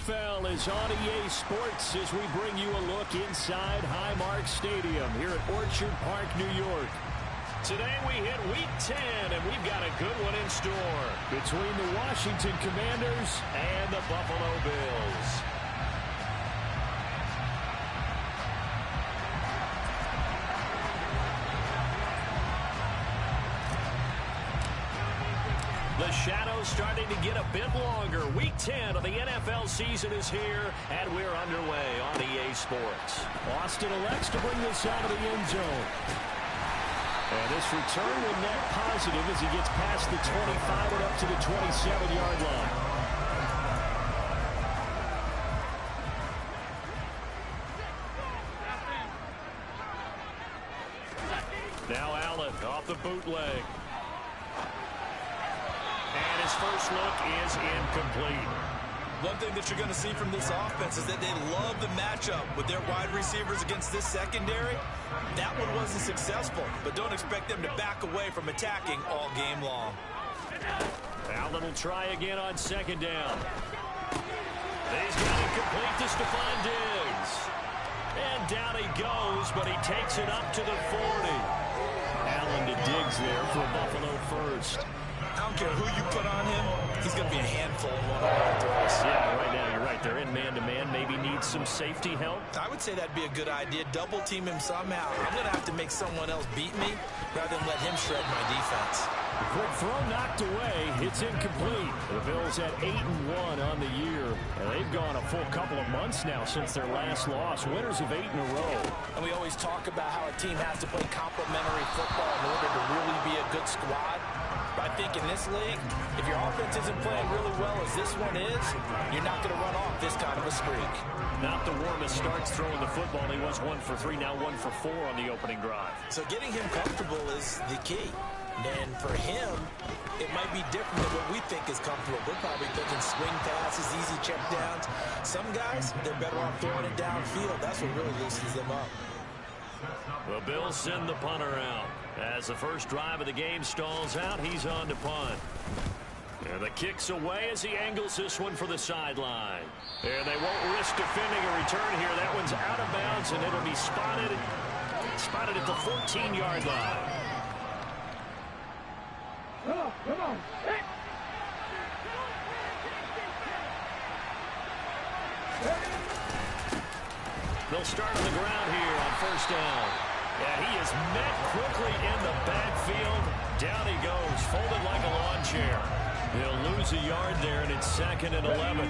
NFL is on EA Sports as we bring you a look inside Highmark Stadium here at Orchard Park, New York. Today we hit Week 10, and we've got a good one in store between the Washington Commanders and the Buffalo Bills. The shadow's starting to get a bit longer. Week 10 of the NFL season is here, and we're underway on EA Sports. Austin elects to bring this out of the end zone. And this return will net positive as he gets past the 25 and up to the 27-yard line. Now Allen off the bootleg. And his first look is incomplete. One thing that you're going to see from this offense is that they love the matchup with their wide receivers against this secondary. That one wasn't successful, but don't expect them to back away from attacking all game long. Allen will try again on second down. He's got it complete to Stephon Diggs. And down he goes, but he takes it up to the 40. Allen to Diggs there for Buffalo first. I don't care who you put on him, he's going to be a handful in one-on-one throws. Yeah, right now you're right. They're in man-to-man. Maybe needs some safety help. I would say that'd be a good idea. Double-team him somehow. I'm going to have to make someone else beat me rather than let him shred my defense. Quick throw knocked away. It's incomplete. The Bills at 8-1 on the year. And they've gone a full couple of months now since their last loss. Winners of 8 in a row. And we always talk about how a team has to play complementary football in order to really be a good squad. But I think in this league, if your offense isn't playing really well as this one is, you're not going to run off this kind of a streak. Not the warmest starts throwing the football. He was 1 for 3, now 1 for 4 on the opening drive. So getting him comfortable is the key. And for him, it might be different than what we think is comfortable. We're probably thinking swing passes, easy check downs. Some guys, they're better off throwing it downfield. That's what really loosens them up. The Bills send the punter out. As the first drive of the game stalls out, he's on to punt. And the kick's away as he angles this one for the sideline. And they won't risk defending a return here. That one's out of bounds, and it'll be spotted at the 14-yard line. Come on. Hey. They'll start on the ground here on first down. Yeah, he is met quickly in the backfield. Down he goes, folded like a lawn chair. He'll lose a yard there, and it's 2nd and 11.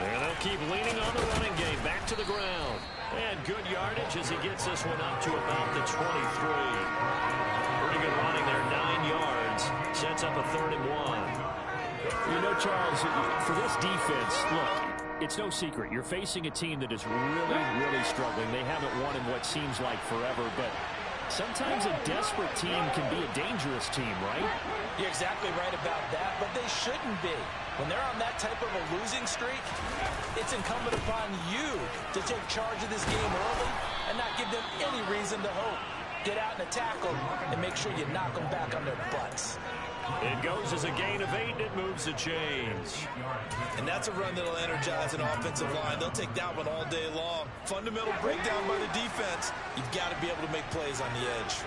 And they'll keep leaning on the running game. Back to the ground. And good yardage as he gets this one up to about the 23. Pretty good running there, 9 yards. Sets up a 3rd and 1. You know, Charles, for this defense, look, it's no secret. You're facing a team that is really, really struggling. They haven't won in what seems like forever, but sometimes a desperate team can be a dangerous team, right? You're exactly right about that, but they shouldn't be. When they're on that type of a losing streak, it's incumbent upon you to take charge of this game early and not give them any reason to hope. Get out and attack them and make sure you knock them back on their butts. It goes as a gain of 8, and it moves the chains. And that's a run that'll energize an offensive line. They'll take that one all day long. Fundamental breakdown by the defense. You've got to be able to make plays on the edge.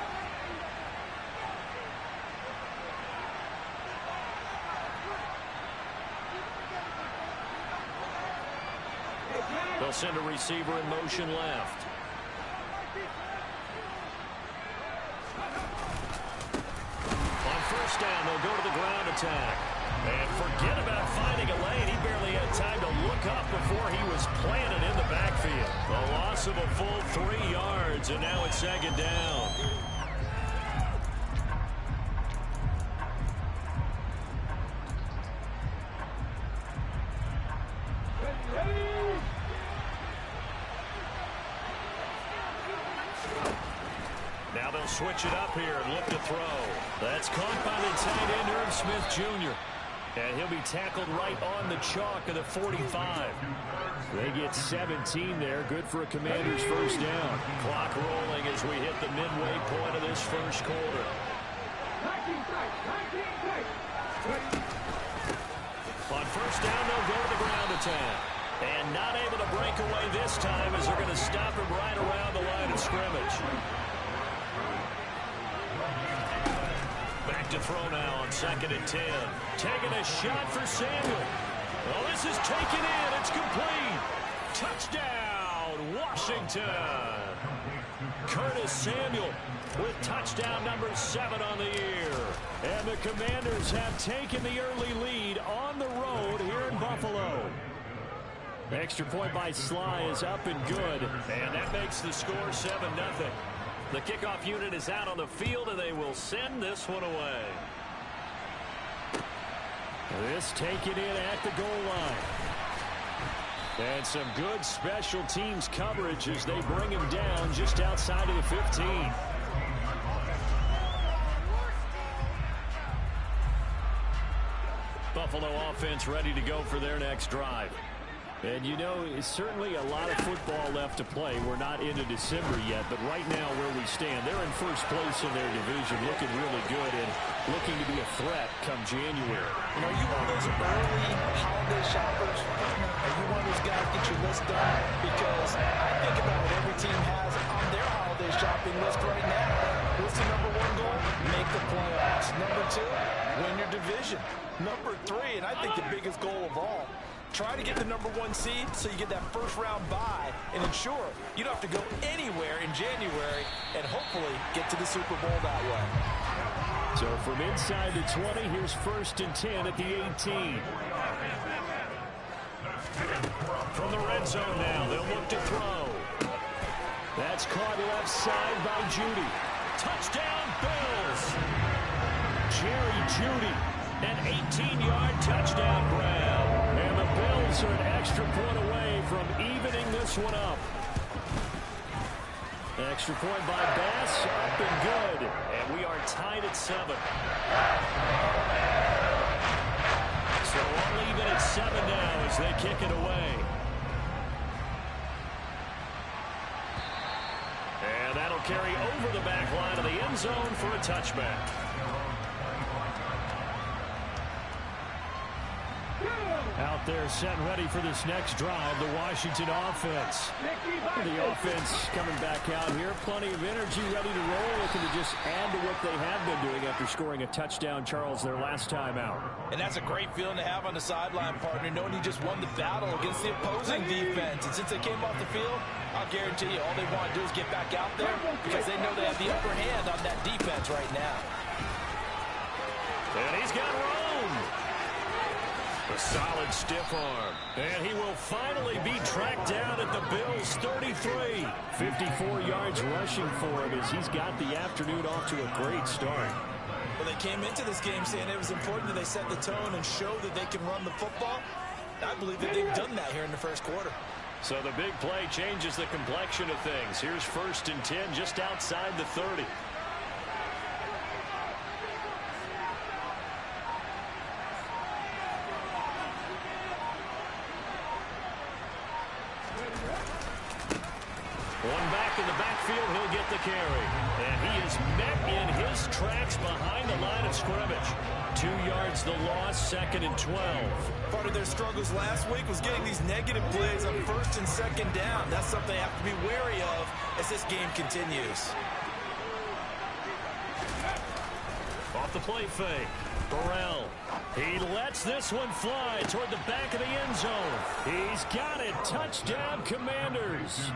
They'll send a receiver in motion left. On first down, they'll go to the ground attack. And forget about finding a lane. He barely had time to look up before he was planted in the backfield. The loss of a full 3 yards, and now it's 2nd down. Now they'll switch it up here and look to throw. That's caught by the tight end, Irv Smith Jr. And he'll be tackled right on the chalk of the 45. They get 17 there. Good for a Commanders first down. Clock rolling as we hit the midway point of this first quarter. On first down, they'll go to the ground attack. And not able to break away this time as they're going to stop him right around the line of scrimmage. Back to throw now on 2nd and 10. Taking a shot for Samuel. Well, this is taken in. It's complete. Touchdown, Washington. Curtis Samuel with touchdown number 7 on the year. And the Commanders have taken the early lead on the road here in Buffalo. Extra point by Sly is up and good. And that makes the score 7-0. The kickoff unit is out on the field, and they will send this one away. This taken in at the goal line. And some good special teams coverage as they bring him down just outside of the 15. Buffalo offense ready to go for their next drive. And, you know, it's certainly a lot of football left to play. We're not into December yet, but right now where we stand, they're in first place in their division, looking really good and looking to be a threat come January. You know, are you one of those early holiday shoppers? Are you one of those guys get your list done? Because I think about what every team has on their holiday shopping list right now. What's the number 1 goal? Make the playoffs. Number 2, win your division. Number 3, and I think the biggest goal of all, try to get the number 1 seed so you get that first round bye and ensure you don't have to go anywhere in January and hopefully get to the Super Bowl that way. So from inside the 20, here's 1st and 10 at the 18. From the red zone now, they'll look to throw. That's caught left side by Jeudy. Touchdown, Bills! Jerry Jeudy, an 18-yard touchdown grab. And the Bills are an extra point away from evening this one up. Extra point by Bass, up and good. And we are tied at 7. So all even at 7 now as they kick it away. And that'll carry over the back line of the end zone for a touchback. Out there set and ready for this next drive, the Washington offense. The offense coming back out here. Plenty of energy, ready to roll, looking to just add to what they have been doing after scoring a touchdown, Charles, their last time out. And that's a great feeling to have on the sideline, partner, knowing you just won the battle against the opposing defense. And since they came off the field, I'll guarantee you all they want to do is get back out there because they know they have the upper hand on that defense right now. And he's got room. A solid stiff arm. And he will finally be tracked down at the Bills' 33. 54 yards rushing for him as he's got the afternoon off to a great start. Well, they came into this game saying it was important that they set the tone and show that they can run the football. I believe that they've done that here in the first quarter. So the big play changes the complexion of things. Here's 1st and 10 just outside the 30. One back in the backfield, he'll get the carry. And he is met in his tracks behind the line of scrimmage. 2 yards the loss, 2nd and 12. Part of their struggles last week was getting these negative plays on 1st and 2nd down. That's something they have to be wary of as this game continues. Off the play fake. Burrell. He lets this one fly toward the back of the end zone. He's got it. Touchdown, Commanders.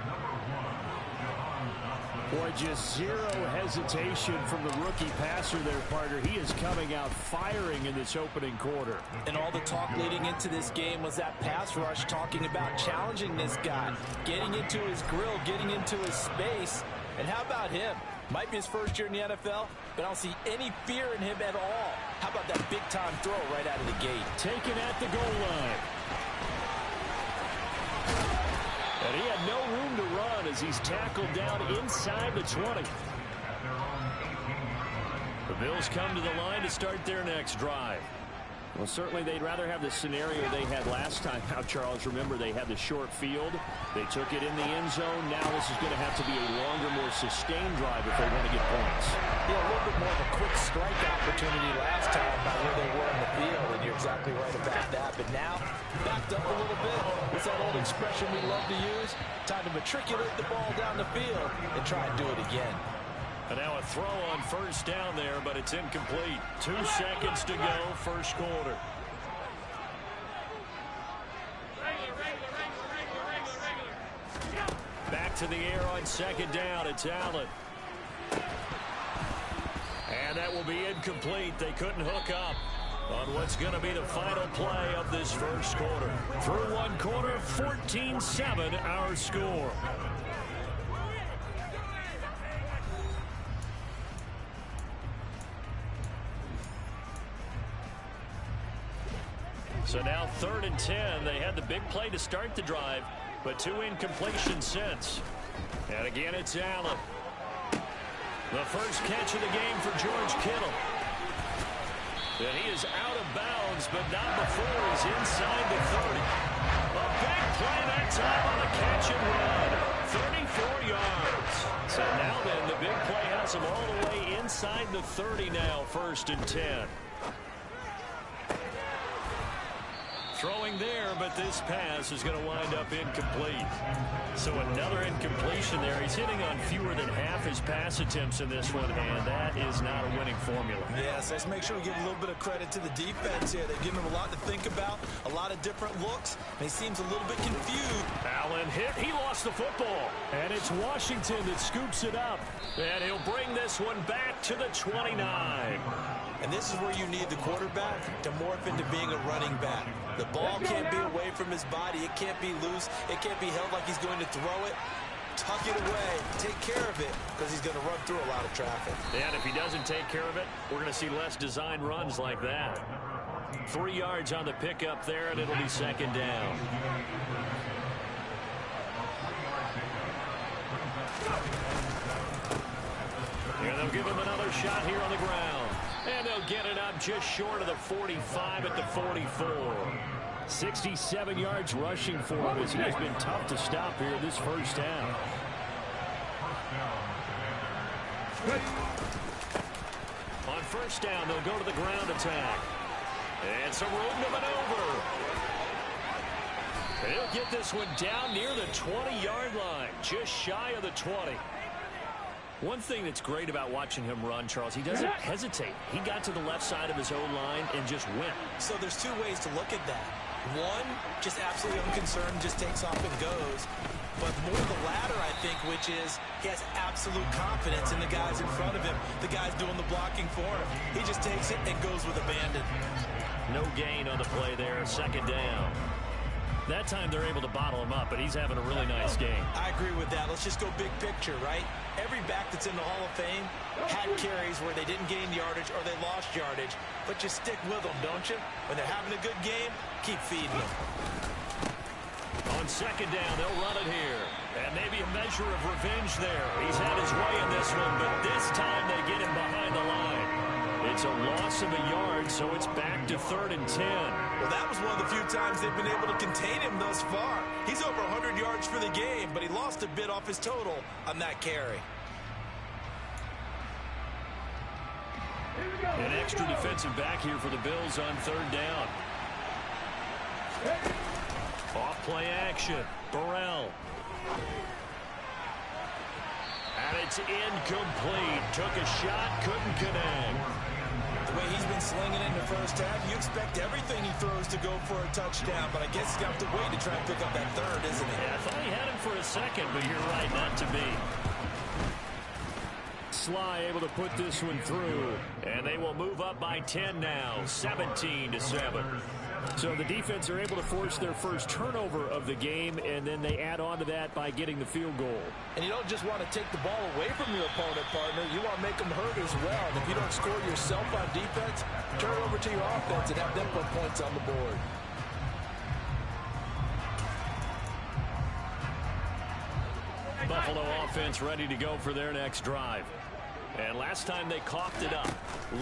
Boy, just zero hesitation from the rookie passer there, partner. He is coming out firing in this opening quarter. And all the talk leading into this game was that pass rush talking about challenging this guy, getting into his grill, getting into his space. And how about him? Might be his first year in the NFL, but I don't see any fear in him at all. How about that big-time throw right out of the gate? Taken at the goal line. And he had no room to run as he's tackled down inside the 20. The Bills come to the line to start their next drive. Well, certainly they'd rather have the scenario they had last time out, Charles. Remember, they had the short field. They took it in the end zone. Now this is going to have to be a longer, more sustained drive if they want to get points. Yeah, a little bit more of a quick strike opportunity last time by where they were in the field, and you're exactly right about that. But now, backed up a little bit. What's that old expression we love to use? Time to matriculate the ball down the field and try and do it again. And now a throw on first down there, but it's incomplete. 2 seconds to go, first quarter. Back to the air on second down. It's Allen. And that will be incomplete. They couldn't hook up on what's going to be the final play of this first quarter. Through one quarter, 14-7 our score. So now 3rd and 10. They had the big play to start the drive, but 2 incompletions since. And again, it's Allen. The first catch of the game for George Kittle. And he is out of bounds, but not before he's inside the 30. A big play that time on the catch and run. 34 yards. So now then, the big play has him all the way inside the 30 now, 1st and 10. Throwing there, but this pass is going to wind up incomplete. So another incompletion there. He's hitting on fewer than half his pass attempts in this one, and that is not a winning formula. Yes, let's make sure we give a little bit of credit to the defense here. They've given him a lot to think about, a lot of different looks, and he seems a little bit confused. Allen hit. He lost the football. And it's Washington that scoops it up. And he'll bring this one back to the 29. And this is where you need the quarterback to morph into being a running back. The ball can't be away from his body. It can't be loose. It can't be held like he's going to throw it. Tuck it away. Take care of it because he's going to run through a lot of traffic. And if he doesn't take care of it, we're going to see less design runs like that. 3 yards on the pickup there, and it'll be 2nd down. And they'll give him another shot here on the ground. And they'll get it up just short of the 45 at the 44. 67 yards rushing for him as he has been tough to stop here this first half. On first down, they'll go to the ground attack. And some room to maneuver. And he'll get this one down near the 20-yard line, just shy of the 20. One thing that's great about watching him run, Charles, he doesn't hesitate. He got to the left side of his O-line and just went. So there's 2 ways to look at that. One, just absolutely unconcerned, just takes off and goes. But more the latter, I think, which is he has absolute confidence in the guys in front of him, the guys doing the blocking for him. He just takes it and goes with abandon. No gain on the play there, 2nd down. That time they're able to bottle him up, but he's having a really nice game. I agree with that. Let's just go big picture, right? Every back that's in the Hall of Fame had carries where they didn't gain yardage or they lost yardage, but you stick with them, don't you? When they're having a good game, keep feeding them. On 2nd down, they'll run it here. And maybe a measure of revenge there. He's had his way in this one, but this time they get him behind the line. It's a loss of a yard, so it's back to 3rd and 10. Well, that was one of the few times they've been able to contain him thus far. He's over 100 yards for the game, but he lost a bit off his total on that carry. An extra defensive back here for the Bills on 3rd down. Off play action. Burrell. And it's incomplete. Took a shot, couldn't connect. The way he's been slinging in the first half, you expect everything he throws to go for a touchdown, but I guess he's got to wait to try and pick up that 3rd, isn't he? Yeah, I thought he had him for a second, but you're right, not to be. Sly able to put this one through, and they will move up by 10 now, 17-7. So the defense are able to force their first turnover of the game, and then they add on to that by getting the field goal. And you don't just want to take the ball away from your opponent, partner. You want to make them hurt as well. And if you don't score yourself on defense, turn it over to your offense and have them put points on the board. Buffalo offense ready to go for their next drive. And last time they coughed it up,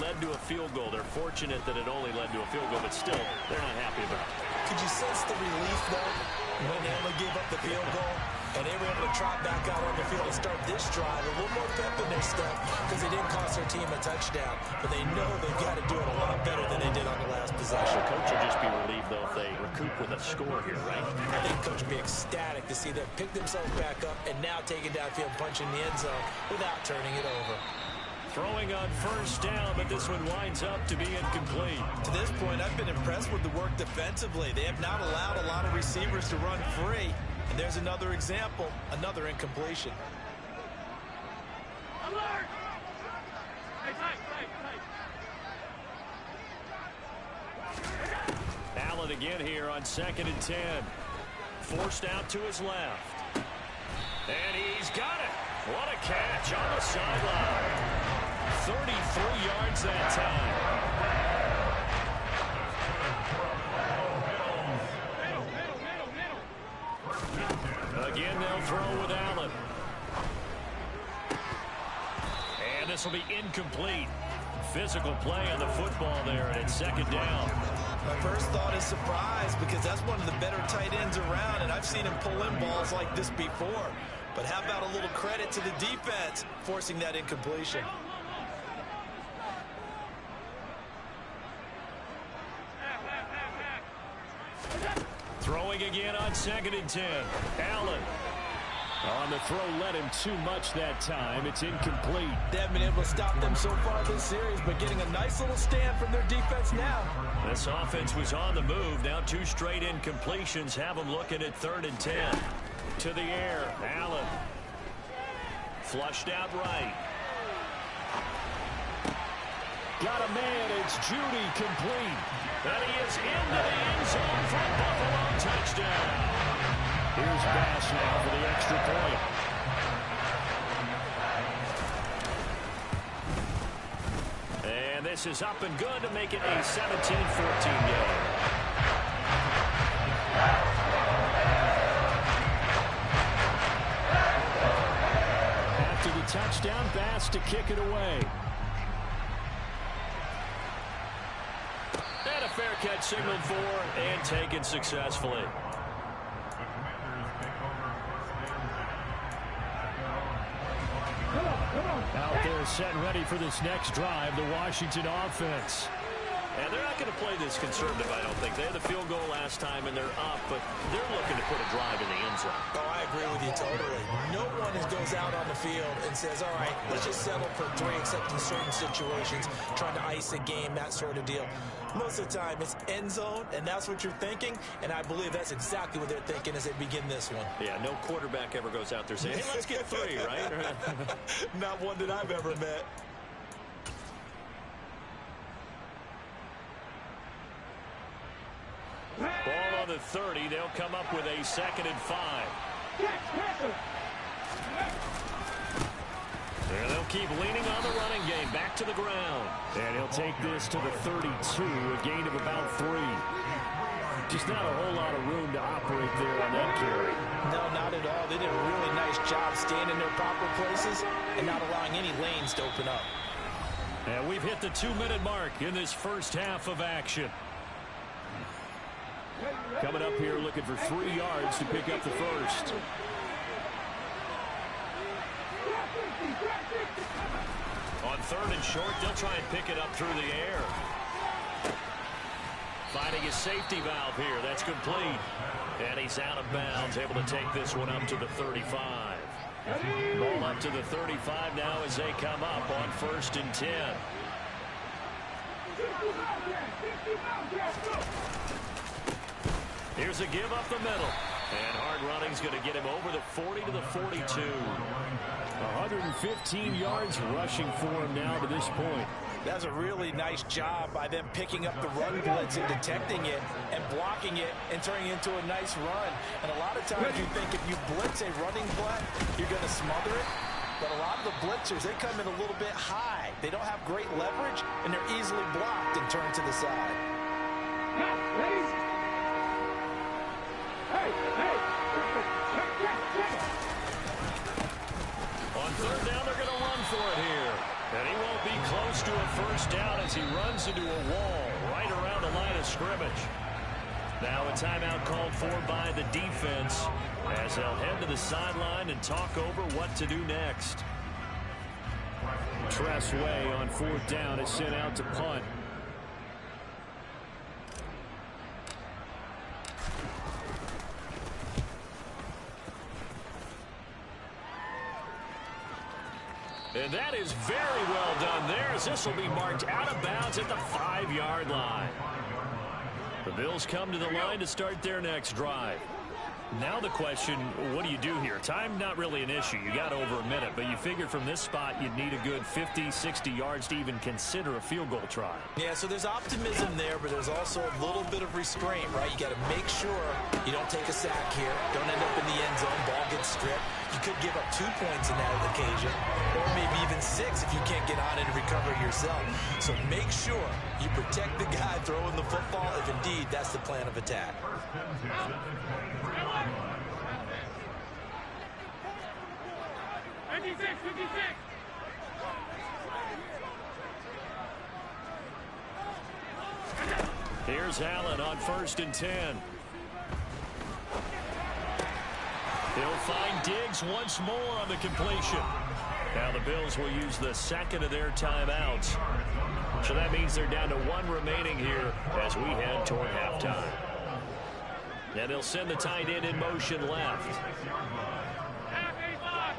led to a field goal. They're fortunate that it only led to a field goal, but still, they're not happy about it. Could you sense the relief, though, when they only gave up the field goal? And they were able to trot back out on the field and start this drive a little more pep in their step because they didn't cost their team a touchdown. But they know they've got to do it a lot better than they did on the last possession. Coach will just be relieved, though, if they recoup with a score here, right? I think Coach will be ecstatic to see them pick themselves back up and now take it downfield, punching the end zone without turning it over. Throwing on first down, but this one winds up to be incomplete. To this point, I've been impressed with the work defensively. They have not allowed a lot of receivers to run free. And there's another example, another incompletion. Alert! Allen again here on 2nd and 10. Forced out to his left. And he's got it. What a catch on the sideline. 33 yards that time. Again, they'll throw with Allen. And this will be incomplete. Physical play on the football there, and it's 2nd down. My first thought is surprise because that's one of the better tight ends around, and I've seen him pull in balls like this before. But how about a little credit to the defense forcing that incompletion? Throwing again on 2nd and 10. Allen. On the throw, led him too much that time. It's incomplete. They haven't been able to stop them so far this series, but getting a nice little stand from their defense now. This offense was on the move. Now 2 straight incompletions have them looking at 3rd and 10. To the air. Allen. Flushed out right. Got a man. It's Judy complete. And he is into the end zone for a Buffalo touchdown. Here's Bass now for the extra point. And this is up and good to make it a 17-14 game. After the touchdown, Bass to kick it away. And a fair catch signaled for and taken successfully. Out there set and ready for this next drive, the Washington offense. And they're not going to play this conservative, I don't think. They had the field goal last time, and they're up, but they're looking to put a drive in the end zone. Oh, I agree with you totally. No one goes out on the field and says, all right, let's just settle for 3, except in certain situations, trying to ice a game, that sort of deal. Most of the time, it's end zone, and that's what you're thinking, and I believe that's exactly what they're thinking as they begin this one. Yeah, no quarterback ever goes out there saying, hey, let's get 3, right? Not one that I've ever met. Ball on the 30. They'll come up with a 2nd and 5. And they'll keep leaning on the running game. Back to the ground. And he'll take this to the 32, a gain of about 3. Just not a whole lot of room to operate there on that carry. No, not at all. They did a really nice job staying in their proper places and not allowing any lanes to open up. And we've hit the 2-minute mark in this first half of action. Coming up here looking for 3 yards to pick up the first. On 3rd and short, they'll try and pick it up through the air. Finding his safety valve here. That's complete. And he's out of bounds, able to take this one up to the 35. Ball up to the 35 now as they come up on 1st and 10. Here's a give up the middle. And hard running's going to get him over the 40 to the 42. 115 yards rushing for him now to this point. That's a really nice job by them picking up the run blitz and detecting it and blocking it and turning it into a nice run. And a lot of times you think if you blitz a running play, you're going to smother it. But a lot of the blitzers, they come in a little bit high. They don't have great leverage, and they're easily blocked and turned to the side. On 3rd down, they're going to run for it here. And he won't be close to a first down as he runs into a wall right around the line of scrimmage. Now a timeout called for by the defense as they'll head to the sideline and talk over what to do next. Tress Way on 4th down is sent out to punt. And that is very well done there as this will be marked out of bounds at the 5-yard line. The Bills come to the line to start their next drive. Now the question, what do you do here? Time not really an issue. You got over a minute, but you figured from this spot you'd need a good 50, 60 yards to even consider a field goal try. Yeah, so there's optimism there, but there's also a little bit of restraint, right? You got to make sure you don't take a sack here. Don't end up in the end zone. Ball gets stripped. You could give up 2 points in that occasion, or maybe even 6 if you can't get on it and recover yourself. So make sure you protect the guy throwing the football if indeed that's the plan of attack. 56. Here's Allen on 1st and 10. He'll find Diggs once more on the completion. Now the Bills will use the second of their timeouts. So that means they're down to 1 remaining here as we head toward halftime. And they'll send the tight end in motion left. Half 85.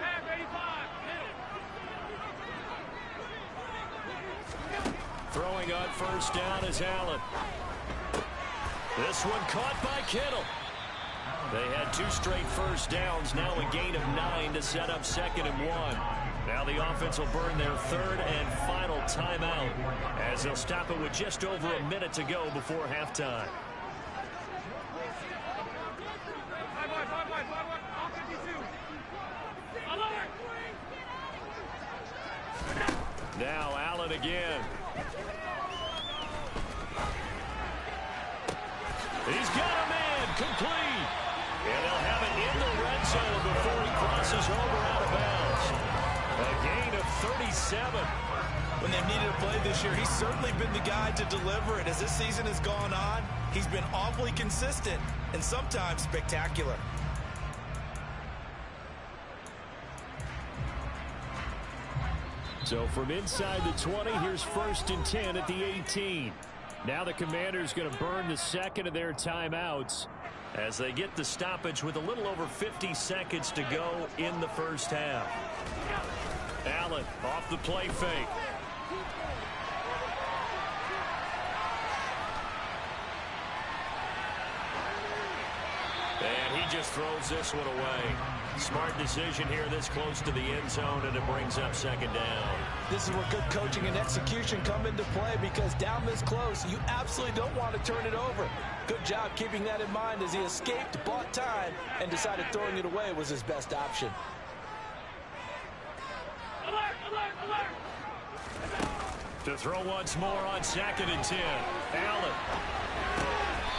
Throwing on 1st down is Allen. This one caught by Kittle. They had 2 straight first downs, now a gain of 9 to set up 2nd and 1. Now the offense will burn their 3rd and final timeout as they'll stop it with just over a minute to go before halftime. Now Allen again. He's got a man complete. And they'll have it in the red zone before he crosses over out of bounds. A gain of 37. When they've needed a play this year, he's certainly been the guy to deliver it. As this season has gone on, he's been awfully consistent and sometimes spectacular. So from inside the 20, here's 1st and 10 at the 18. Now the Commanders going to burn the second of their timeouts as they get the stoppage with a little over 50 seconds to go in the first half. Allen off the play fake. And he just throws this one away. Smart decision here this close to the end zone, and it brings up 2nd down. This is where good coaching and execution come into play, because down this close, you absolutely don't want to turn it over. Good job keeping that in mind as he escaped, bought time, and decided throwing it away was his best option. Alert! To throw once more on 2nd and 10. Allen.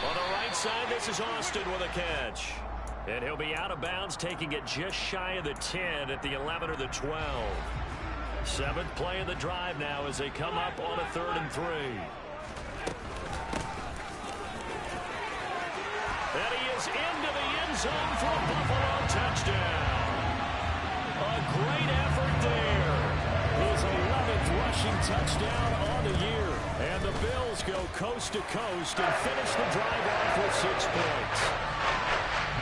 On the right side, this is Austin with a catch. And he'll be out of bounds, taking it just shy of the 10 at the 11 or the 12. 7th play of the drive now as they come up on a 3rd and 3. And he is into the end zone for a Buffalo touchdown. A great effort there. His 11th rushing touchdown on the year. And the Bills go coast to coast and finish the drive off with 6 points.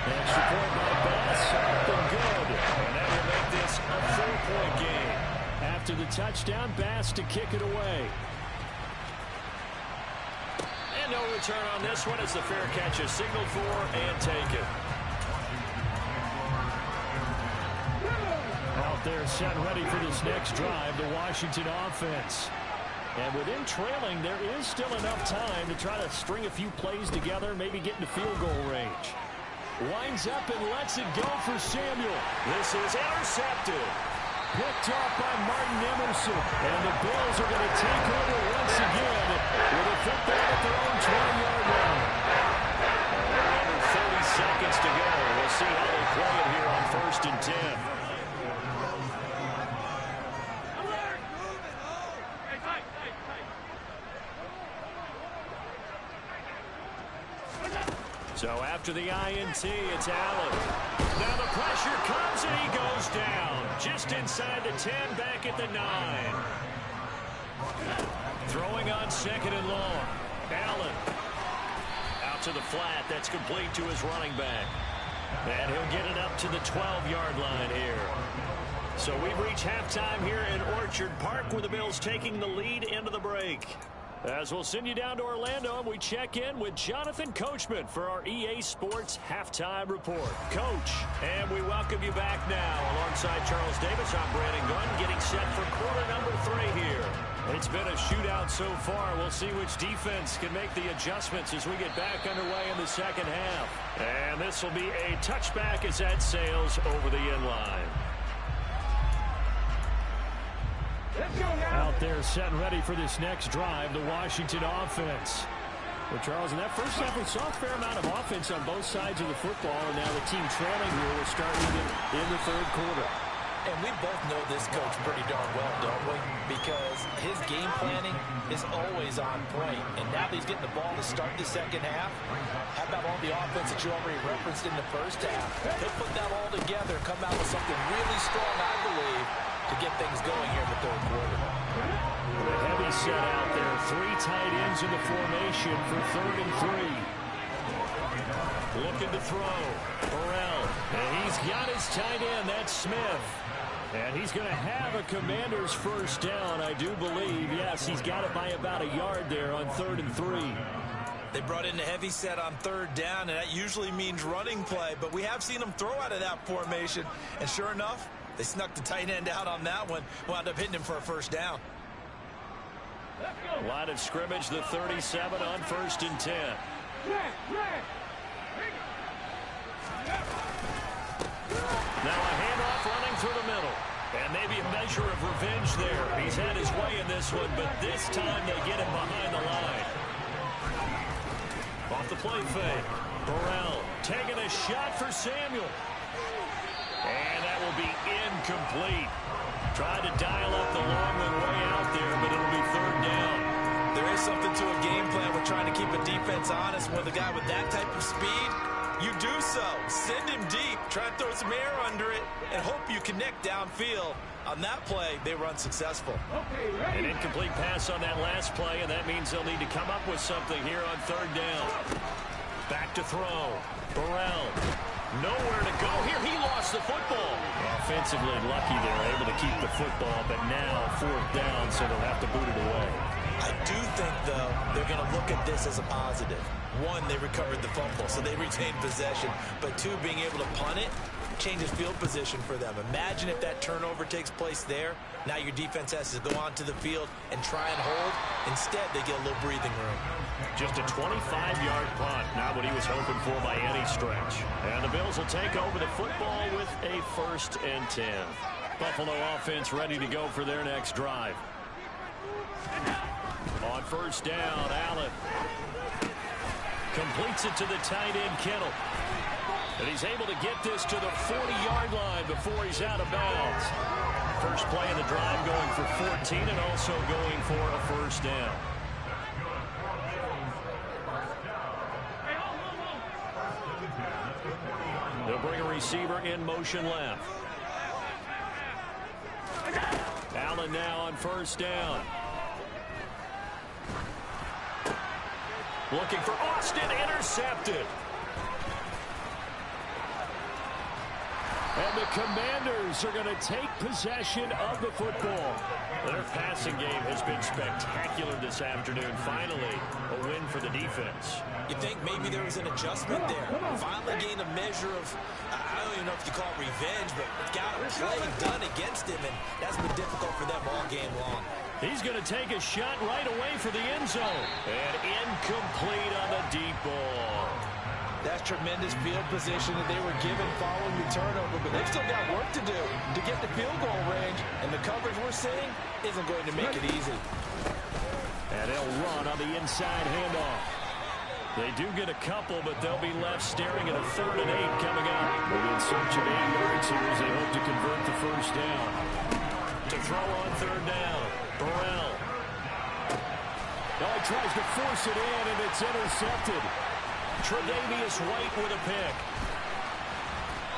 And support by Bass, up and good. And that will make this a 4-point game. After the touchdown, Bass to kick it away. And no return on this one as the fair catch is signaled for and taken. Out there set ready for this next drive, the Washington offense. And within trailing, there is still enough time to try to string a few plays together, maybe get into field goal range. Winds up and lets it go for Samuel. This is intercepted. Picked off by Martin Emerson. And the Bills are going to take over once again with a football at their own 20-yard line. Under 30 seconds to go. We'll see how they play it here on 1st and 10. So after the INT, it's Allen. Now the pressure comes and he goes down. Just inside the 10, back at the 9. Throwing on 2nd and long. Allen. Out to the flat. That's complete to his running back. And he'll get it up to the 12-yard line here. So we've reached halftime here in Orchard Park with the Bills taking the lead into the break. As we'll send you down to Orlando, and we check in with Jonathan Coachman for our EA Sports Halftime Report. Coach, and we welcome you back now. Alongside Charles Davis, I'm Brandon Gunn, getting set for quarter number 3 here. It's been a shootout so far. We'll see which defense can make the adjustments as we get back underway in the second half. And this will be a touchback as that sails over the end line. Out there set and ready for this next drive, the Washington offense. Well, Charles, in that first half, we saw a fair amount of offense on both sides of the football, and now the team trailing here will start in the third quarter. And we both know this coach pretty darn well, don't we? Because his game planning is always on point. And now that he's getting the ball to start the second half, how about all the offense that you already referenced in the first half? He'll put that all together, come out with something really strong, I believe, to get things going here in the third quarter. The heavy set out there. 3 tight ends in the formation for 3rd and 3. Looking to throw. Burrell. And he's got his tight end. That's Smith. And he's going to have a Commander's first down, I do believe. Yes, he's got it by about a yard there on 3rd and 3. They brought in the heavy set on 3rd down, and that usually means running play. But we have seen them throw out of that formation. And sure enough, they snuck the tight end out on that one. Wound up hitting him for a first down. Line of scrimmage, the 37 on 1st and 10. Now a handoff running through the middle. And maybe a measure of revenge there. He's had his way in this one, but this time they get him behind the line. Off the play fake. Burrell taking a shot for Samuel. And that will be incomplete. Tried to dial up the long one way out there, but it'll be 3rd down. There is something to a game plan with trying to keep a defense honest. With a guy with that type of speed, you do so. Send him deep, try to throw some air under it, and hope you connect downfield. On that play, they were unsuccessful. An incomplete pass on that last play, and that means they'll need to come up with something here on 3rd down. Back to throw. Burrell. Nowhere to go here. He lost the football. Offensively lucky they're able to keep the football, but now 4th down, so they'll have to boot it away. I do think, though, they're going to look at this as a positive. 1, they recovered the fumble, so they retained possession. But 2, being able to punt it changes field position for them. Imagine if that turnover takes place there. Now your defense has to go onto the field and try and hold. Instead, they get a little breathing room. Just a 25-yard punt, not what he was hoping for by any stretch. And the Bills will take over the football with a 1st and 10. Buffalo offense ready to go for their next drive. On 1st down, Allen completes it to the tight end, Kittle. And he's able to get this to the 40-yard line before he's out of bounds. First play of the drive going for 14 and also going for a 1st down. They'll bring a receiver in motion left. Allen now on 1st down. Looking for Austin, intercepted. And the Commanders are going to take possession of the football. Their passing game has been spectacular this afternoon. Finally, a win for the defense. You think maybe there was an adjustment there. Finally gained a measure of, I don't even know if you call it revenge, but got a play done against him, and that's been difficult for them all game long. He's going to take a shot right away for the end zone. And incomplete on the deep ball. That's tremendous field position that they were given following the turnover, but they've still got work to do to get the field goal range, and the coverage we're seeing isn't going to make it easy. And they'll run on the inside handoff. They do get a couple, but they'll be left staring at a 3rd and 8 coming up. They're in search of 8 yards here as they hope to convert the 1st down. To throw on 3rd down, Burrell. Now he tries to force it in, and it's intercepted. Tre'Davious White with a pick.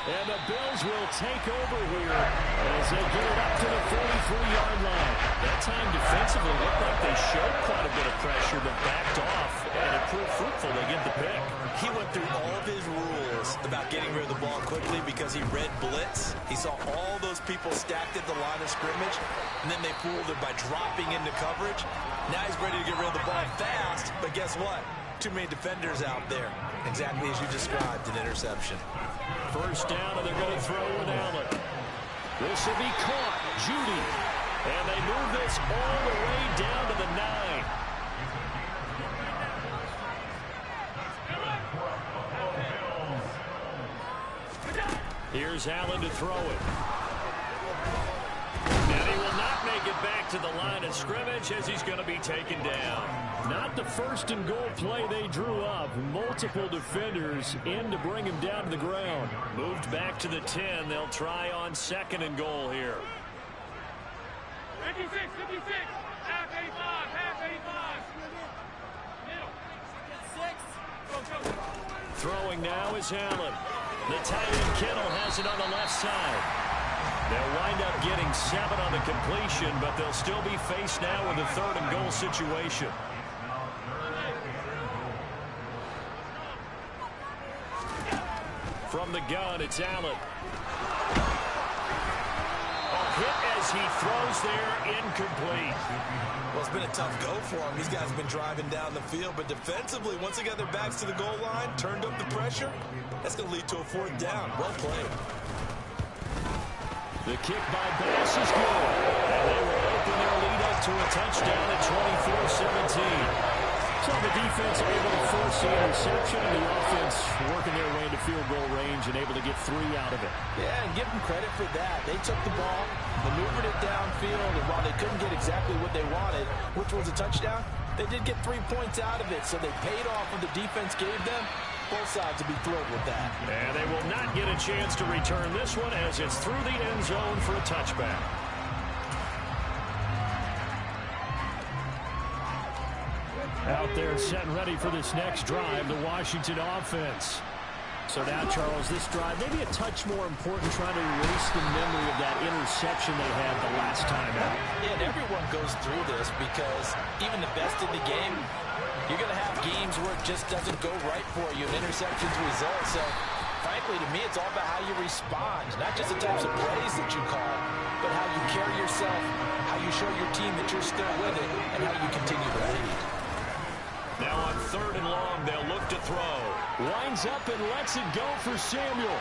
And the Bills will take over here as they get it up to the 43-yard line. That time defensively looked like they showed quite a bit of pressure but backed off, and it proved fruitful. They get the pick. He went through all of his rules about getting rid of the ball quickly because he read blitz. He saw all those people stacked at the line of scrimmage, and then they fooled him by dropping into coverage. Now he's ready to get rid of the ball fast, but guess what? Too many defenders out there. Exactly as you described, an interception. First down, and they're going to throw with Allen. This will be caught. Judy. And they move this all the way down to the 9. Here's Allen to throw it. And he will not make it back to the line of scrimmage as he's going to be taken down. Not the first and goal play they drew up. Multiple defenders in to bring him down to the ground. Moved back to the 10. They'll try on second and goal here. 56, 56, half 85, half 85. Middle. 6. Go. Throwing now is Allen. The tight end Kittle has it on the left side. They'll wind up getting 7 on the completion, but they'll still be faced now with a third and goal situation. From the gun, it's Allen. A hit as he throws there, incomplete. Well, it's been a tough go for him. These guys have been driving down the field, but defensively, once they got their backs to the goal line, turned up the pressure, that's going to lead to a 4th down. Well played. The kick by Bass is good. And they will open their lead up to a touchdown at 24-17. So the defense able to force the interception, and the offense working their way into field goal range and able to get 3 out of it. Yeah, and give them credit for that. They took the ball, maneuvered it downfield, and while they couldn't get exactly what they wanted, which was a touchdown, they did get 3 points out of it, so they paid off what the defense gave them. Both sides will be thrilled with that. And they will not get a chance to return this one as it's through the end zone for a touchback. Out there set and ready for this next drive, the Washington offense. So now, Charles, this drive maybe a touch more important, trying to erase the memory of that interception they had the last time out. Yeah, and everyone goes through this because even the best in the game, you're going to have games where it just doesn't go right for you, and interceptions result. So, frankly, to me, it's all about how you respond, not just the types of plays that you call, but how you carry yourself, how you show your team that you're still with it, and how you continue to lead. Now on 3rd and long, they'll look to throw. Winds up and lets it go for Samuel.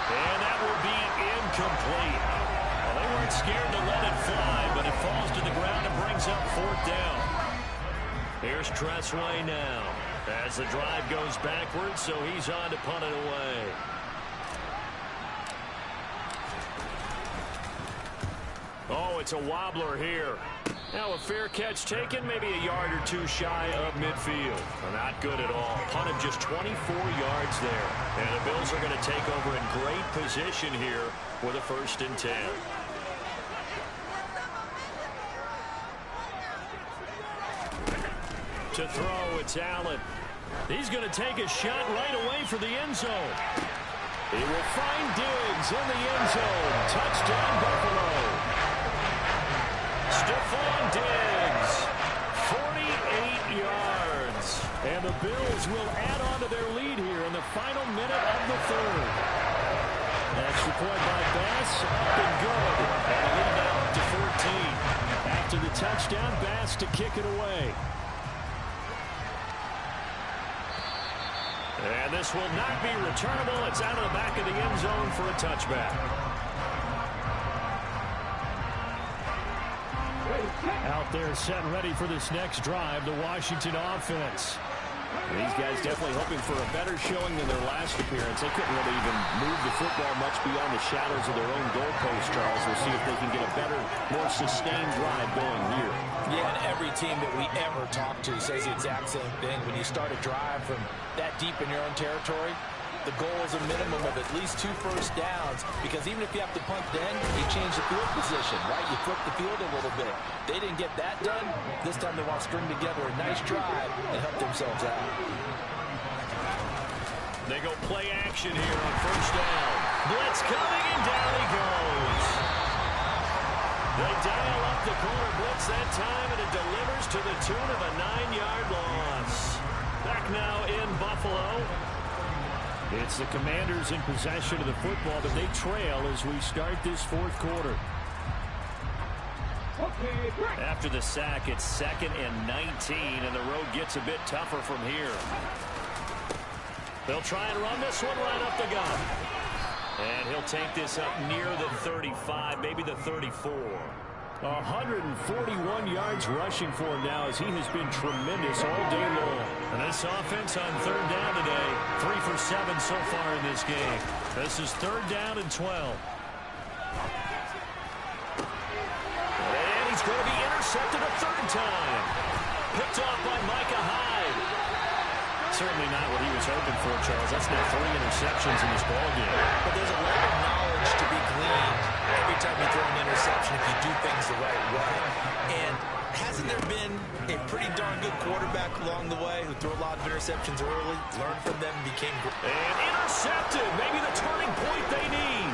And that will be incomplete. Well, they weren't scared to let it fly, but it falls to the ground and brings up 4th down. Here's Tressway now as the drive goes backwards, so he's on to punt it away. Oh, it's a wobbler here. Now a fair catch taken, maybe a yard or 2 shy of midfield. Not good at all. Punted just 24 yards there. And the Bills are going to take over in great position here with a 1st and 10. To throw, it's Allen. He's going to take a shot right away for the end zone. He will find Diggs in the end zone. Touchdown, Buffalo. Stephon Diggs, 48 yards. And the Bills will add on to their lead here in the final minute of the 3rd. Extra point by Bass, up and good. And a lead now up to 14. After the touchdown, Bass to kick it away. And this will not be returnable. It's out of the back of the end zone for a touchback. Out there set and ready for this next drive, the Washington offense. These guys definitely hoping for a better showing than their last appearance. They couldn't really even move the football much beyond the shadows of their own goalpost, Charles. We'll see if they can get a better, more sustained drive going here. Yeah, and every team that we ever talk to says the exact same thing. When you start a drive from that deep in your own territory, the goal is a minimum of at least 2 first downs, because even if you have to punt then, you change the field position, right? You flip the field a little bit. They didn't get that done. This time they want to string together a nice drive and help themselves out. They go play action here on first down. Blitz coming, and down he goes. They dial up the corner blitz that time, and it delivers to the tune of a 9-yard loss. Back now in Buffalo. It's the Commanders in possession of the football, but they trail as we start this fourth quarter. After the sack, it's 2nd and 19, and the road gets a bit tougher from here. They'll try and run this one right up the gut. And he'll take this up near the 35, maybe the 34. 141 yards rushing for him now as he has been tremendous all day long. And this offense on 3rd down today, 3 for 7 so far in this game. This is 3rd down and 12. And he's going to be intercepted a 3rd time. Picked off by Micah Hyde. Certainly not what he was hoping for, Charles. That's now 3 interceptions in this ballgame. But there's a lot of knowledge to be gleaned every time you throw an interception if you do things the right way. And hasn't there been a pretty darn good quarterback along the way who threw a lot of interceptions early, learned from them, and became great? And intercepted. Maybe the turning point they need.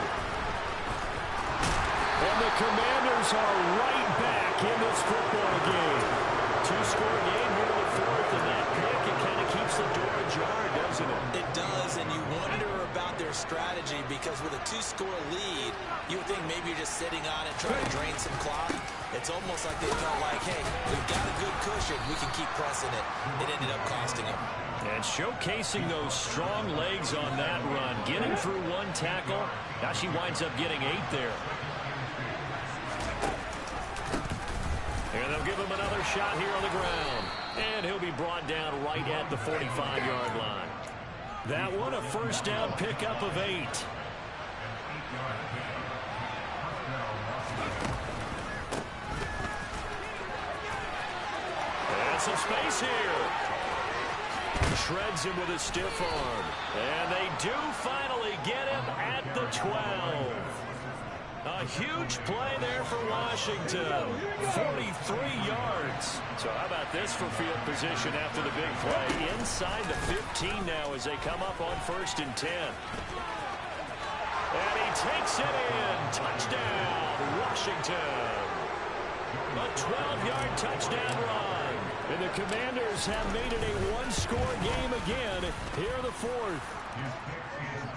And the Commanders are right back in this football game. 2-score game here in the 4th, and that pick, it kind of keeps the door ajar, doesn't it? It does, and you wonder about their strategy because with a 2-score lead, you would think maybe you're just sitting on it trying to drain some clock. It's almost like they felt like, hey, we've got a good cushion. We can keep pressing it. It ended up costing them. And showcasing those strong legs on that run, getting through 1 tackle. Now she winds up getting 8 there. And they'll give him another shot here on the ground. And he'll be brought down right at the 45-yard line. That one, a first down pickup of 8. And some space here. Shreds him with a stiff arm. And they do finally get him at the 12. A huge play there for Washington. 43 yards. So how about this for field position after the big play? Inside the 15 now as they come up on 1st and 10. And he takes it in. Touchdown, Washington. A 12-yard touchdown run. And the Commanders have made it a 1-score game again here in the 4th.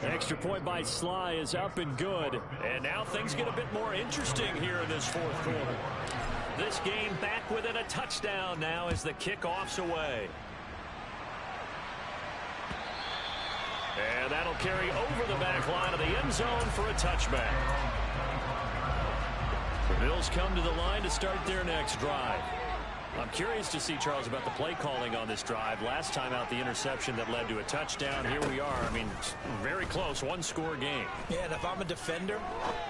Extra point by Sly is up and good. And now things get a bit more interesting here in this 4th quarter. This game back within a touchdown now as the kickoff's away. And that'll carry over the back line of the end zone for a touchback. The Bills come to the line to start their next drive. I'm curious to see, Charles, about the play calling on this drive. Last time out, the interception that led to a touchdown. Here we are. I mean, very close, 1-score game. Yeah, and if I'm a defender,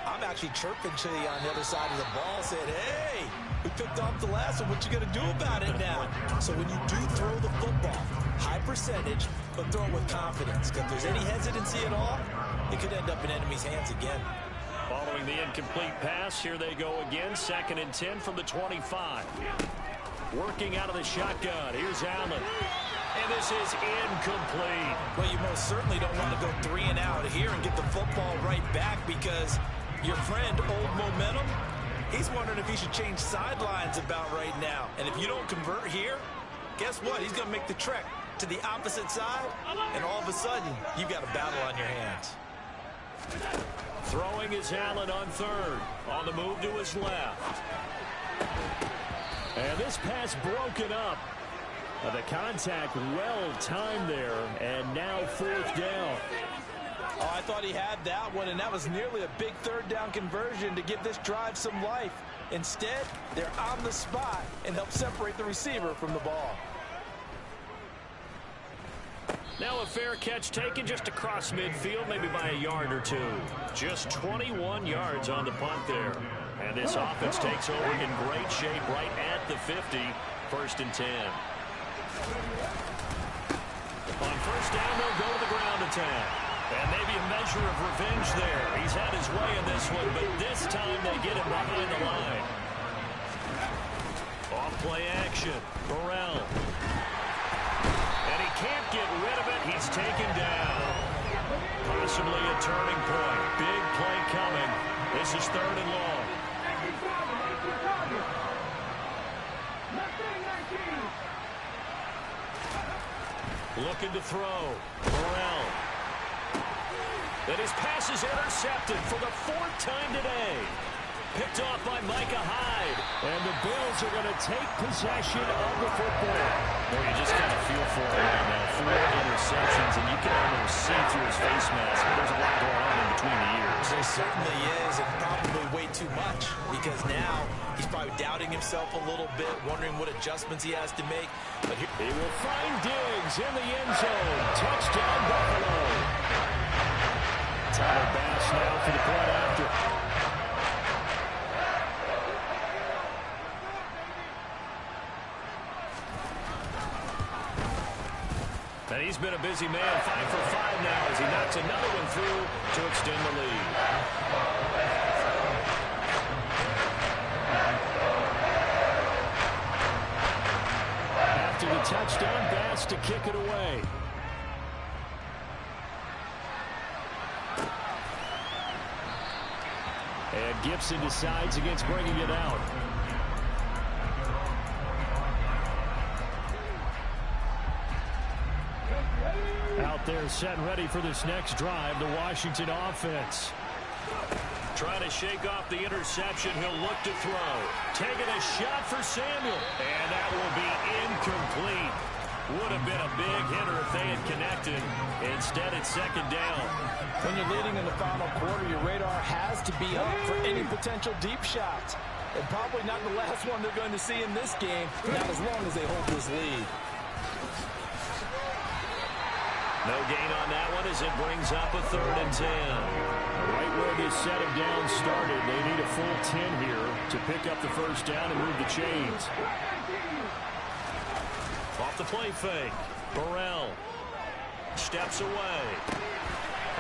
I'm actually chirping to you on the other side of the ball, saying, hey, we picked off the last one. What you going to do about it now? So when you do throw the football, high percentage, but throw it with confidence. Because if there's any hesitancy at all, it could end up in enemy's hands again. Following the incomplete pass, here they go again. 2nd and 10 from the 25. Working out of the shotgun. Here's Allen. And this is incomplete. Well, you most certainly don't want to go 3 and out here and get the football right back because your friend, Old Momentum, he's wondering if he should change sidelines about right now. And if you don't convert here, guess what? He's going to make the trek to the opposite side, and all of a sudden, you've got a battle on your hands. Throwing is Allen on 3rd. On the move to his left. And this pass broken up. The contact well timed there, and now 4th down. Oh, I thought he had that one, and that was nearly a big 3rd down conversion to give this drive some life. Instead, they're on the spot and help separate the receiver from the ball. Now a fair catch taken just across midfield, maybe by a yard or 2. Just 21 yards on the punt there. And this offense takes over in great shape right at the 50. 1st and 10. On 1st down, they'll go to the ground attack. And maybe a measure of revenge there. He's had his way in this one, but this time they get him behind the line. Off play action. Burrell. And he can't get rid of it. He's taken down. possibly a turning point. Big play coming. This is 3rd and long. Looking to throw. Burrell. And his pass is intercepted for the 4th time today. Picked off by Micah Hyde. And the Bills are going to take possession of the football. Well, you just kind of feel for him right now. 4 interceptions, and you can almost see through his face mask. There's a lot going on in between the ears. There certainly is, and probably way too much, because now he's probably doubting himself a little bit, wondering what adjustments he has to make. But he will find Diggs in the end zone. Touchdown, Buffalo. Tyler Bass now for the point after. And he's been a busy man, 5 for 5 now as he knocks another one through to extend the lead. After the touchdown, Bass to kick it away. And Gibson decides against bringing it out. Out there set and ready for this next drive, the Washington offense. Trying to shake off the interception. He'll look to throw. Taking a shot for Samuel. And that will be incomplete. Would have been a big hitter if they had connected. Instead, it's 2nd down. When you're leading in the final quarter, your radar has to be up for any potential deep shots. And probably not the last one they're going to see in this game, not as long as they hold this lead. No gain on that one as it brings up a 3rd and 10. Right where this set of downs started, they need a full 10 here to pick up the 1st down and move the chains. Off the play fake. Burrell steps away.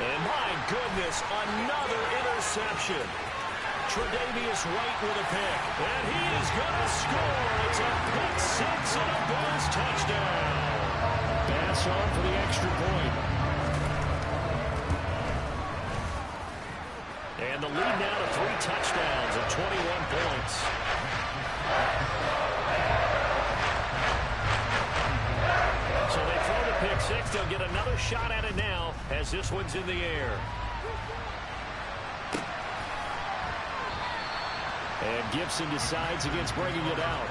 And my goodness, another interception. Tre'Davious White with a pick. And he is going to score. It's a pick 6 and a Bills touchdown. Bass on for the extra point. And the lead now to 3 touchdowns at 21 points. So they throw the pick 6. They'll get another shot at it now as this one's in the air. And Gibson decides against bringing it out.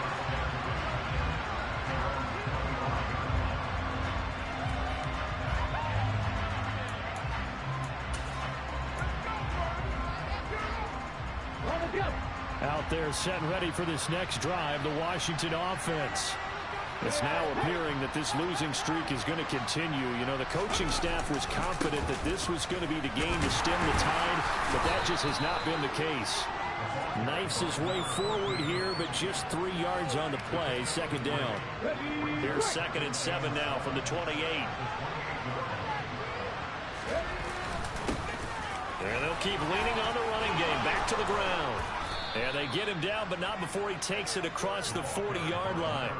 Out there set and ready for this next drive, the Washington offense. It's now appearing that this losing streak is going to continue. You know, the coaching staff was confident that this was going to be the game to stem the tide, but that just has not been the case. Knifes his way forward here, but just 3 yards on the play. 2nd down. Here's 2nd and 7 now from the 28. And they'll keep leaning on the running game. Back to the ground. And they get him down, but not before he takes it across the 40-yard line.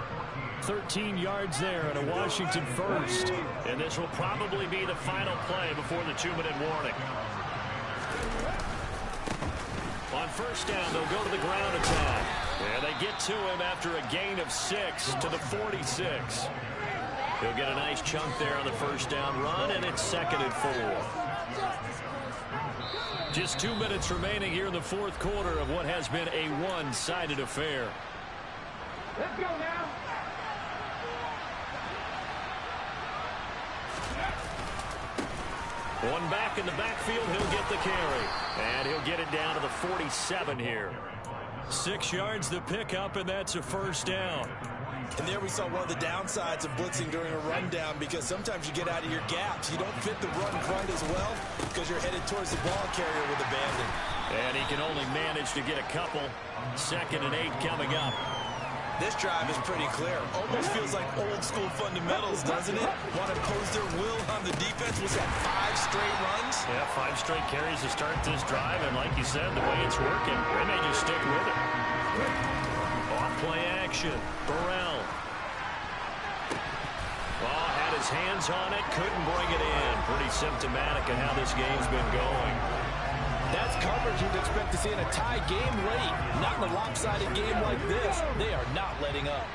13 yards there and a Washington 1st. And this will probably be the final play before the 2-minute warning. On 1st down, they'll go to the ground attack. And they get to him after a gain of 6 to the 46. He'll get a nice chunk there on the 1st down run, and it's 2nd and 4. Just 2 minutes remaining here in the 4th quarter of what has been a one-sided affair. Let's go now. One back in the backfield, he'll get the carry. And he'll get it down to the 47 here. 6 yards to pick up, and that's a 1st down. And there we saw one of the downsides of blitzing during a rundown, because sometimes you get out of your gaps. You don't fit the run quite as well because you're headed towards the ball carrier with abandon. And he can only manage to get a couple. 2nd and 8 coming up. This drive is pretty clear. Almost feels like old school fundamentals, doesn't it? Want to impose their will on the defense. Was that 5 straight runs? Yeah, 5 straight carries to start this drive. And like you said, the way it's working, they may just stick with it. Off play action. Burrell. Ball had his his hands on it, couldn't bring it in. Pretty symptomatic of how this game's been going. That's coverage you'd expect to see in a tie game late. Not in a lopsided game like this. They are not letting up.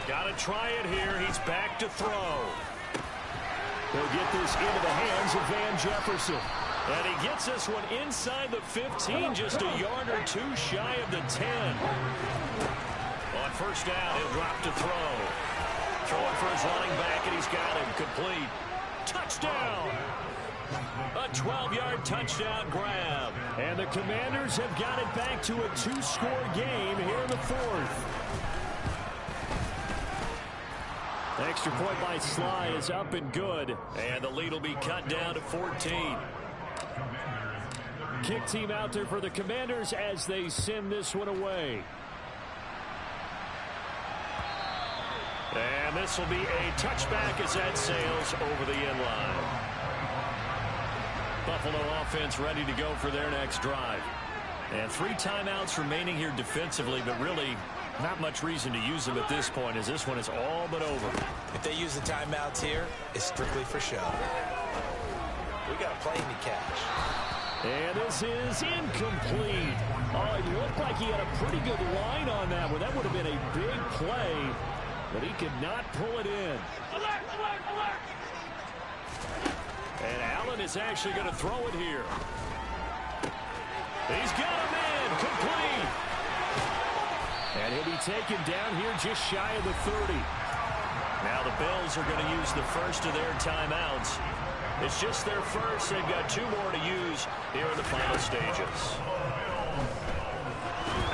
Got to try it here. He's back to throw. They'll get this into the hands of Van Jefferson. And he gets this one inside the 15, just a yard or two shy of the 10. On first down, he'll drop to throw. Throwing for his running back, and he's got him complete. Touchdown! A 12-yard touchdown grab. And the Commanders have got it back to a two-score game here in the fourth. Extra point by Sly is up and good. And the lead will be cut down to 14. Kick team out there for the Commanders as they send this one away. And this will be a touchback as that sails over the end line. Buffalo offense ready to go for their next drive. And 3 timeouts remaining here defensively, but really not much reason to use them at this point, as this one is all but over. If they use the timeouts here, it's strictly for show. We got a plane to catch. And this is incomplete. Oh, it looked like he had a pretty good line on that one. That would have been a big play, but he could not pull it in. Alert, alert, alert! And Allen is actually going to throw it here. He's got a man complete. And he'll be taken down here just shy of the 30. Now the Bills are going to use the first of their timeouts. It's just their first. They've got 2 more to use here in the final stages.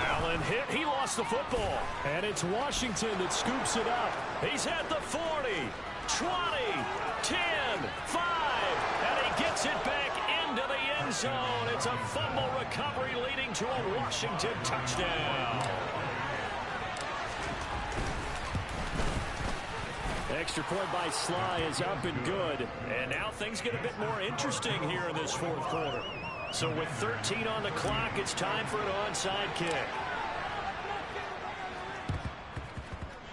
Allen hit. He lost the football. And it's Washington that scoops it up. He's at the 40, 20, 10, 5, and he gets it back into the end zone. It's a fumble recovery leading to a Washington touchdown. Extra point by Sly is up and good. And now things get a bit more interesting here in this fourth quarter. So with 13 on the clock, it's time for an onside kick.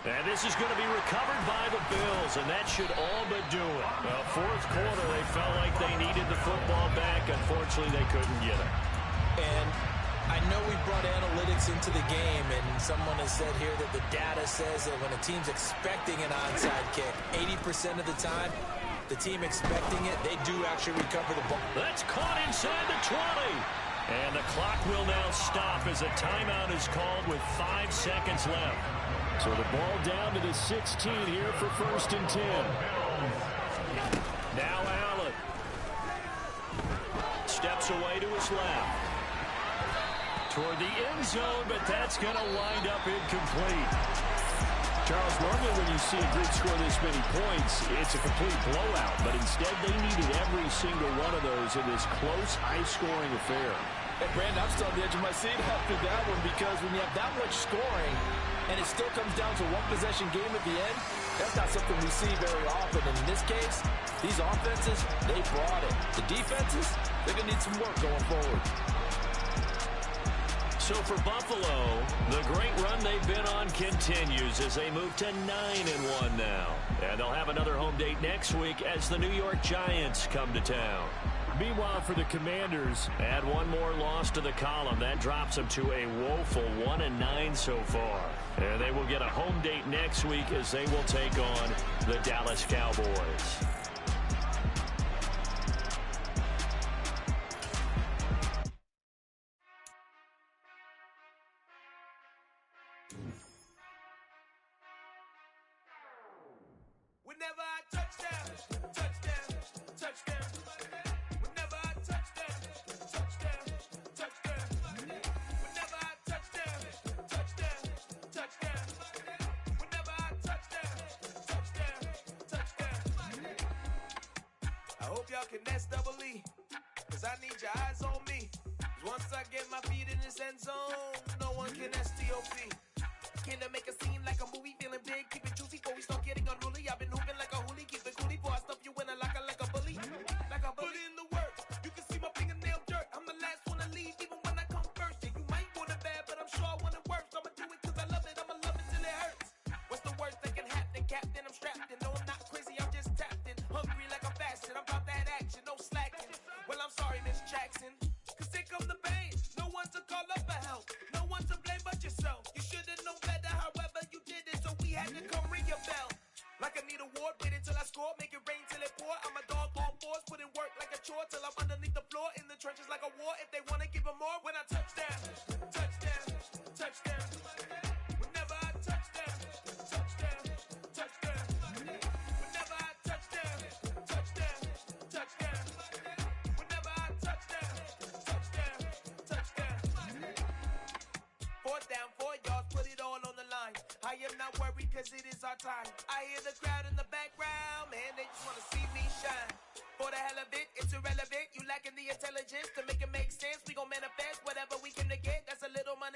And this is going to be recovered by the Bills, and that should all but do it. Well, fourth quarter, they felt like they needed the football back. Unfortunately, they couldn't get it. And I know we brought analytics into the game, and someone has said here that the data says that when a team's expecting an onside kick, 80% of the time, the team expecting it, they do actually recover the ball. That's caught inside the 20. And the clock will now stop as a timeout is called with 5 seconds left. So the ball down to the 16 here for 1st and 10. Now Allen steps away to his left. Toward the end zone, but that's going to wind up incomplete. Charles, normally when you see a group score this many points, it's a complete blowout. But instead, they needed every single one of those in this close, high-scoring affair. Hey, Brandon, I'm still on the edge of my seat after that one, because when you have that much scoring and it still comes down to one possession game at the end, that's not something we see very often. And in this case, these offenses, they brought it. The defenses, they're going to need some work going forward. So for Buffalo, the great run they've been on continues as they move to 9-1 now. And they'll have another home date next week as the New York Giants come to town. Meanwhile, for the Commanders, add one more loss to the column. That drops them to a woeful 1-9 so far. And they will get a home date next week as they will take on the Dallas Cowboys. Whenever I touchdown, touchdown, touchdown. Whenever I touchdown, touchdown, touchdown. Whenever I touchdown, touchdown, touchdown. Whenever I touchdown, touchdown, touchdown. I hope y'all can S-double-E, cause I need your eyes on me. 'Cause once I get my feet in this end zone, no one can S-T-O-P. Can I make a scene like a movie, feeling big, keep it juicy before we start getting unruly. I've been hooping like a hoolie, keep it coolie before I stuff you in a locker like a bully. Like a bully. Put in the work, you can see my fingernail dirt. I'm the last one to leave, even when I come first. Yeah, you might want it bad, but I'm sure I want it worse. I'ma do it cause I love it, I'ma love it till it hurts. What's the word? board, wait until I score, make it rain till it pour. I'm a dog on fours, put in work like a chore till I'm underneath the floor, in the trenches like a war. If they wanna give 'em more, when I touch down, touchdown, touchdown. Whenever I touch down, touchdown, touchdown. Whenever I touch down, touchdown, touchdown. Whenever I touch down, touchdown, touchdown. 4th down, 4 yards, put it all on the line. I am not worried cause it is our time. I hear the crowd in the background, man, they just wanna see me shine. For the hell of it, it's irrelevant. You lacking the intelligence to make it make sense.